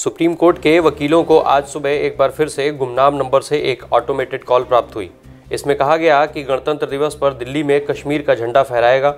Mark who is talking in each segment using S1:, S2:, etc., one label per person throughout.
S1: Supreme court के वकीलों को आज सुबह एक बार फिर से गुमनाम नंबर से एक ऑटोमेटेड कॉल प्राप्त हुई। इसमें कहा गया कि गणतंत्र दिवस पर दिल्ली में कश्मीर का झंडा फहराएगा।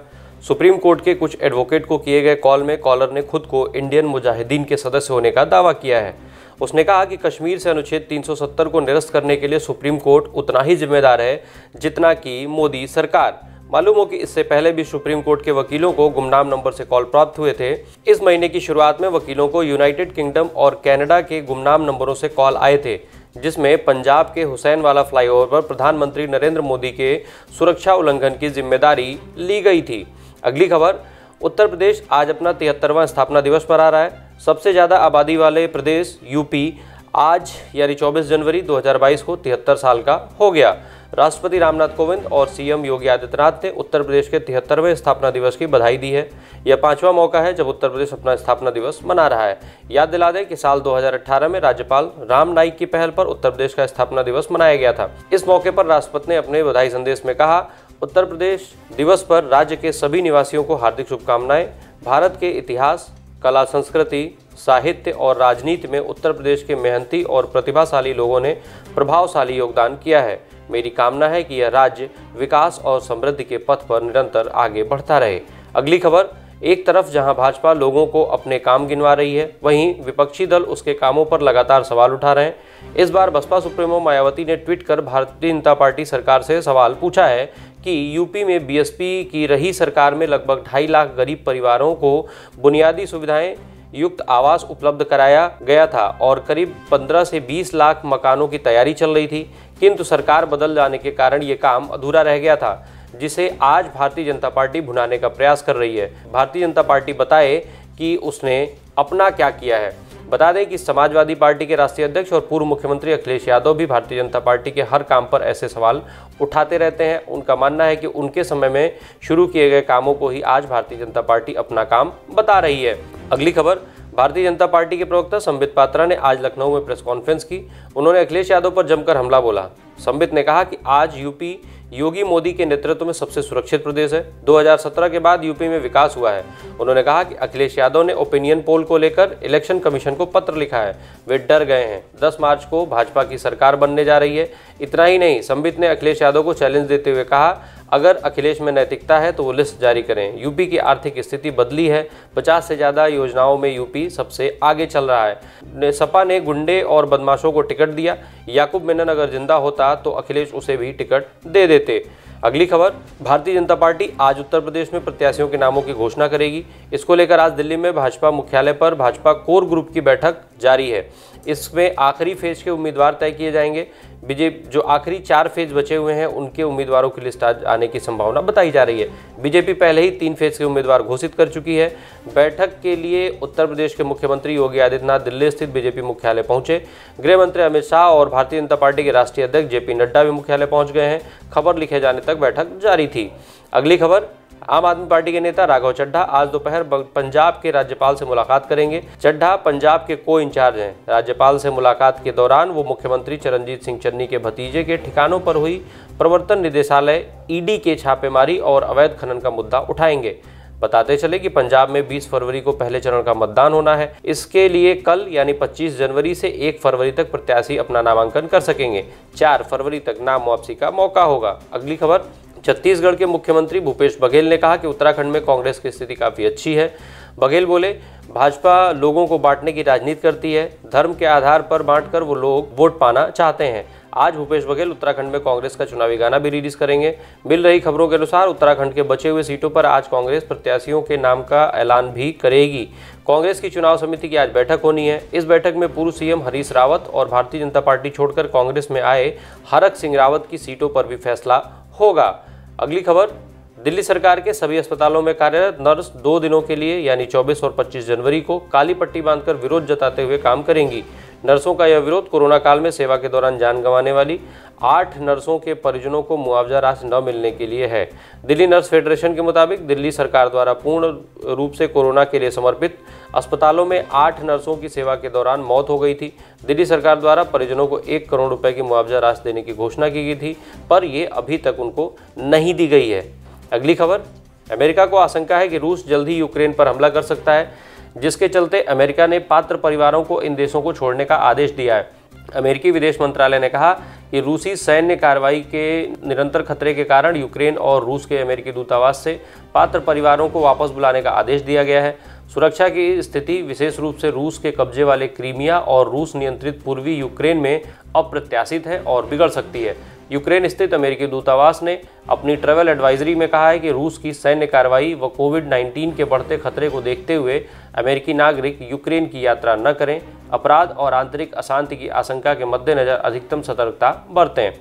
S1: सुप्रीम कोर्ट के कुछ एडवोकेट को किए गए कॉल में कॉलर ने खुद को इंडियन मुजाहिदीन के सदस्य होने का दावा किया है। उसने कहा कि कश्मीर से अनुच्छेद 370 को निरस्त करने के लिए सुप्रीम कोर्ट उतना ही जिम्मेदार है जितना कि मोदी सरकार। मालूम हो कि इससे पहले भी सुप्रीम कोर्ट के वकीलों को गुमनाम नंबर से कॉल प्राप्त हुए थे। इस महीने की शुरुआत में वकीलों को यूनाइटेड किंगडम और कनाडा के गुमनाम नंबरों से कॉल आए थे, जिसमें पंजाब के हुसैनवाला फ्लाईओवर पर प्रधानमंत्री नरेंद्र मोदी के सुरक्षा उल्लंघन की जिम्मेदारी ली गई थी। अगली खबर, उत्तर प्रदेश आज अपना 73वां स्थापना दिवस मना रहा है। सबसे ज़्यादा आबादी वाले प्रदेश यूपी आज यानी 24 जनवरी 2022 को 73 साल का हो गया। राष्ट्रपति रामनाथ कोविंद और सीएम योगी आदित्यनाथ ने उत्तर प्रदेश के 73वें स्थापना दिवस की बधाई दी है। यह 5वां मौका है जब उत्तर प्रदेश अपना स्थापना दिवस मना रहा है। याद दिला दें कि साल 2018 में राज्यपाल राम नाईक की पहल पर उत्तर प्रदेश का स्थापना दिवस मनाया गया था। इस मौके पर राष्ट्रपति ने अपने बधाई संदेश में कहा, उत्तर प्रदेश दिवस पर राज्य के सभी निवासियों को हार्दिक शुभकामनाएं। भारत के इतिहास, कला, संस्कृति, साहित्य और राजनीति में उत्तर प्रदेश के मेहनती और प्रतिभाशाली लोगों ने प्रभावशाली योगदान किया है। मेरी कामना है कि यह राज्य विकास और समृद्धि के पथ पर निरंतर आगे बढ़ता रहे। अगली खबर, एक तरफ जहां भाजपा लोगों को अपने काम गिनवा रही है, वहीं विपक्षी दल उसके कामों पर लगातार सवाल उठा रहे हैं। इस बार बसपा सुप्रीमो मायावती ने ट्वीट कर भारतीय जनता पार्टी सरकार से सवाल पूछा है कि यूपी में बीएसपी की रही सरकार में लगभग 2.5 लाख गरीब परिवारों को बुनियादी सुविधाएं युक्त आवास उपलब्ध कराया गया था और करीब 15 से 20 लाख मकानों की तैयारी चल रही थी, किंतु सरकार बदल जाने के कारण ये काम अधूरा रह गया था, जिसे आज भारतीय जनता पार्टी भुनाने का प्रयास कर रही है। भारतीय जनता पार्टी बताए कि उसने अपना क्या किया है। बता दें कि समाजवादी पार्टी के राष्ट्रीय अध्यक्ष और पूर्व मुख्यमंत्री अखिलेश यादव भी भारतीय जनता पार्टी के हर काम पर ऐसे सवाल उठाते रहते हैं। उनका मानना है कि उनके समय में शुरू किए गए कामों को ही आज भारतीय जनता पार्टी अपना काम बता रही है। अगली खबर, भारतीय जनता पार्टी के प्रवक्ता संबित पात्रा ने आज लखनऊ में प्रेस कॉन्फ्रेंस की। उन्होंने अखिलेश यादव पर जमकर हमला बोला। संबित ने कहा कि आज यूपी योगी मोदी के नेतृत्व में सबसे सुरक्षित प्रदेश है। 2017 के बाद यूपी में विकास हुआ है। उन्होंने कहा कि अखिलेश यादव ने ओपिनियन पोल को लेकर इलेक्शन कमीशन को पत्र लिखा है। वे डर गए हैं। 10 मार्च को भाजपा की सरकार बनने जा रही है। इतना ही नहीं, संबित ने अखिलेश यादव को चैलेंज देते हुए कहा, अगर अखिलेश में नैतिकता है तो वो लिस्ट जारी करें। यूपी की आर्थिक स्थिति बदली है। 50 से ज़्यादा योजनाओं में यूपी सबसे आगे चल रहा है। सपा ने गुंडे और बदमाशों को टिकट दिया। याकूब मेनन अगर जिंदा होता तो अखिलेश उसे भी टिकट दे देते। अगली खबर, भारतीय जनता पार्टी आज उत्तर प्रदेश में प्रत्याशियों के नामों की घोषणा करेगी। इसको लेकर आज दिल्ली में भाजपा मुख्यालय पर भाजपा कोर ग्रुप की बैठक जारी है। इसमें आखिरी फेज के उम्मीदवार तय किए जाएंगे। बीजेपी जो आखिरी 4 फेज बचे हुए हैं उनके उम्मीदवारों की लिस्ट आज आने की संभावना बताई जा रही है। बीजेपी पहले ही 3 फेज के उम्मीदवार घोषित कर चुकी है। बैठक के लिए उत्तर प्रदेश के मुख्यमंत्री योगी आदित्यनाथ दिल्ली स्थित बीजेपी मुख्यालय पहुंचे। गृह मंत्री अमित शाह और भारतीय जनता पार्टी के राष्ट्रीय अध्यक्ष जेपी नड्डा भी मुख्यालय पहुंच गए हैं। खबर लिखे जाने तक बैठक जारी थी। अगली खबर, आम आदमी पार्टी के नेता राघव चड्ढा आज दोपहर पंजाब के राज्यपाल से मुलाकात करेंगे। चड्ढा पंजाब के को इंचार्ज हैं। राज्यपाल से मुलाकात के दौरान वो मुख्यमंत्री चरणजीत सिंह चन्नी के भतीजे के ठिकानों पर हुई प्रवर्तन निदेशालय ईडी के छापेमारी और अवैध खनन का मुद्दा उठाएंगे। बताते चले कि पंजाब में 20 फरवरी को पहले चरण का मतदान होना है। इसके लिए कल यानी 25 जनवरी से 1 फरवरी तक प्रत्याशी अपना नामांकन कर सकेंगे। 4 फरवरी तक नाम वापसी का मौका होगा। अगली खबर, छत्तीसगढ़ के मुख्यमंत्री भूपेश बघेल ने कहा कि उत्तराखंड में कांग्रेस की स्थिति काफ़ी अच्छी है। बघेल बोले, भाजपा लोगों को बांटने की राजनीति करती है। धर्म के आधार पर बांटकर वो लोग वोट पाना चाहते हैं। आज भूपेश बघेल उत्तराखंड में कांग्रेस का चुनावी गाना भी रिलीज करेंगे। मिल रही खबरों के अनुसार उत्तराखंड के बचे हुए सीटों पर आज कांग्रेस प्रत्याशियों के नाम का ऐलान भी करेगी। कांग्रेस की चुनाव समिति की आज बैठक होनी है। इस बैठक में पूर्व सीएम हरीश रावत और भारतीय जनता पार्टी छोड़कर कांग्रेस में आए हरक सिंह रावत की सीटों पर भी फैसला होगा। अगली खबर, दिल्ली सरकार के सभी अस्पतालों में कार्यरत नर्स 2 दिनों के लिए यानी 24 और 25 जनवरी को काली पट्टी बांधकर विरोध जताते हुए काम करेंगी। नर्सों का यह विरोध कोरोना काल में सेवा के दौरान जान गंवाने वाली 8 नर्सों के परिजनों को मुआवजा राशि न मिलने के लिए है। दिल्ली नर्स फेडरेशन के मुताबिक दिल्ली सरकार द्वारा पूर्ण रूप से कोरोना के लिए समर्पित अस्पतालों में 8 नर्सों की सेवा के दौरान मौत हो गई थी। दिल्ली सरकार द्वारा परिजनों को 1 करोड़ रुपए की मुआवजा राशि देने की घोषणा की गई थी, पर ये अभी तक उनको नहीं दी गई है। अगली खबर, अमेरिका को आशंका है कि रूस जल्द ही यूक्रेन पर हमला कर सकता है। जिसके चलते अमेरिका ने पात्र परिवारों को इन देशों को छोड़ने का आदेश दिया है। अमेरिकी विदेश मंत्रालय ने कहा कि रूसी सैन्य कार्रवाई के निरंतर खतरे के कारण यूक्रेन और रूस के अमेरिकी दूतावास से पात्र परिवारों को वापस बुलाने का आदेश दिया गया है। सुरक्षा की स्थिति विशेष रूप से रूस के कब्जे वाले क्रीमिया और रूस नियंत्रित पूर्वी यूक्रेन में अप्रत्याशित है और बिगड़ सकती है। यूक्रेन स्थित अमेरिकी दूतावास ने अपनी ट्रैवल एडवाइजरी में कहा है कि रूस की सैन्य कार्रवाई व कोविड-19 के बढ़ते खतरे को देखते हुए अमेरिकी नागरिक यूक्रेन की यात्रा न करें, अपराध और आंतरिक अशांति की आशंका के मद्देनजर अधिकतम सतर्कता बरतें।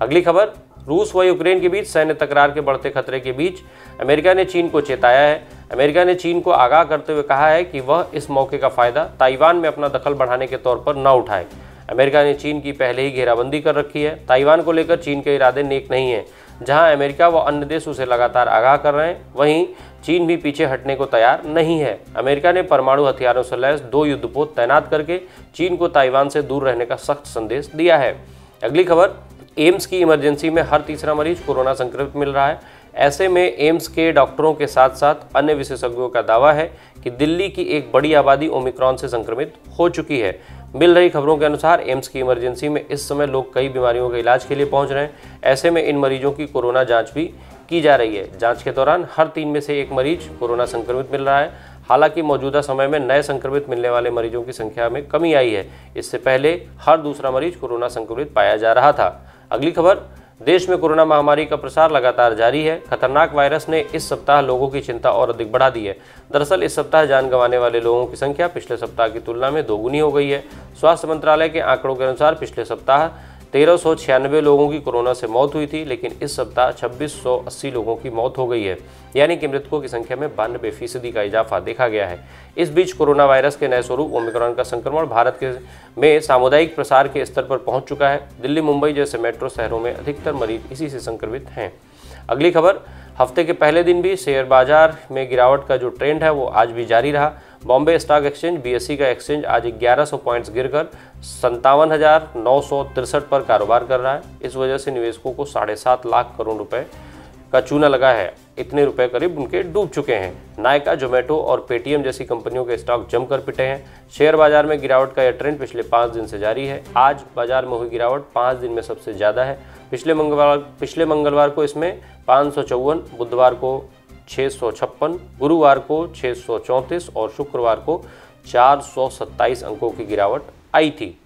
S1: अगली खबर, रूस व यूक्रेन के बीच सैन्य तकरार के बढ़ते खतरे के बीच अमेरिका ने चीन को चेताया है। अमेरिका ने चीन को आगाह करते हुए कहा है कि वह इस मौके का फायदा ताइवान में अपना दखल बढ़ाने के तौर पर न उठाए। अमेरिका ने चीन की पहले ही घेराबंदी कर रखी है। ताइवान को लेकर चीन के इरादे नेक नहीं हैं। जहां अमेरिका व अन्य देश उसे लगातार आगाह कर रहे हैं, वहीं चीन भी पीछे हटने को तैयार नहीं है। अमेरिका ने परमाणु हथियारों से लैस 2 युद्धपोत तैनात करके चीन को ताइवान से दूर रहने का सख्त संदेश दिया है। अगली खबर, एम्स की इमरजेंसी में हर तीसरा मरीज कोरोना संक्रमित मिल रहा है। ऐसे में एम्स के डॉक्टरों के साथ साथ अन्य विशेषज्ञों का दावा है कि दिल्ली की एक बड़ी आबादी ओमिक्रॉन से संक्रमित हो चुकी है। मिल रही खबरों के अनुसार एम्स की इमरजेंसी में इस समय लोग कई बीमारियों के इलाज के लिए पहुंच रहे हैं। ऐसे में इन मरीजों की कोरोना जांच भी की जा रही है। जांच के दौरान हर 3 में से 1 मरीज कोरोना संक्रमित मिल रहा है। हालांकि मौजूदा समय में नए संक्रमित मिलने वाले मरीजों की संख्या में कमी आई है। इससे पहले हर दूसरा मरीज कोरोना संक्रमित पाया जा रहा था। अगली खबर, देश में कोरोना महामारी का प्रसार लगातार जारी है। खतरनाक वायरस ने इस सप्ताह लोगों की चिंता और अधिक बढ़ा दी है। दरअसल इस सप्ताह जान गंवाने वाले लोगों की संख्या पिछले सप्ताह की तुलना में दोगुनी हो गई है। स्वास्थ्य मंत्रालय के आंकड़ों के अनुसार पिछले सप्ताह 1396 लोगों की कोरोना से मौत हुई थी, लेकिन इस सप्ताह 2680 लोगों की मौत हो गई है, यानी कि मृतकों की संख्या में 92% का इजाफा देखा गया है। इस बीच कोरोना वायरस के नए स्वरूप ओमिक्रॉन का संक्रमण भारत में सामुदायिक प्रसार के स्तर पर पहुंच चुका है। दिल्ली, मुंबई जैसे मेट्रो शहरों में अधिकतर मरीज इसी से संक्रमित हैं। अगली खबर, हफ्ते के पहले दिन भी शेयर बाजार में गिरावट का जो ट्रेंड है वो आज भी जारी रहा। बॉम्बे स्टॉक एक्सचेंज BSE का एक्सचेंज आज 1100 पॉइंट्स गिरकर 57,963 पर कारोबार कर रहा है। इस वजह से निवेशकों को 7.5 लाख करोड़ रुपए का चूना लगा है। इतने रुपए करीब उनके डूब चुके हैं। नायका, जोमेटो और पेटीएम जैसी कंपनियों के स्टॉक जमकर पिटे हैं। शेयर बाजार में गिरावट का यह ट्रेंड पिछले 5 दिन से जारी है। आज बाजार में हुई गिरावट 5 दिन में सबसे ज़्यादा है। पिछले मंगलवार को इसमें 554, बुधवार को 656, गुरुवार को 634 और शुक्रवार को 427 अंकों की गिरावट आई थी।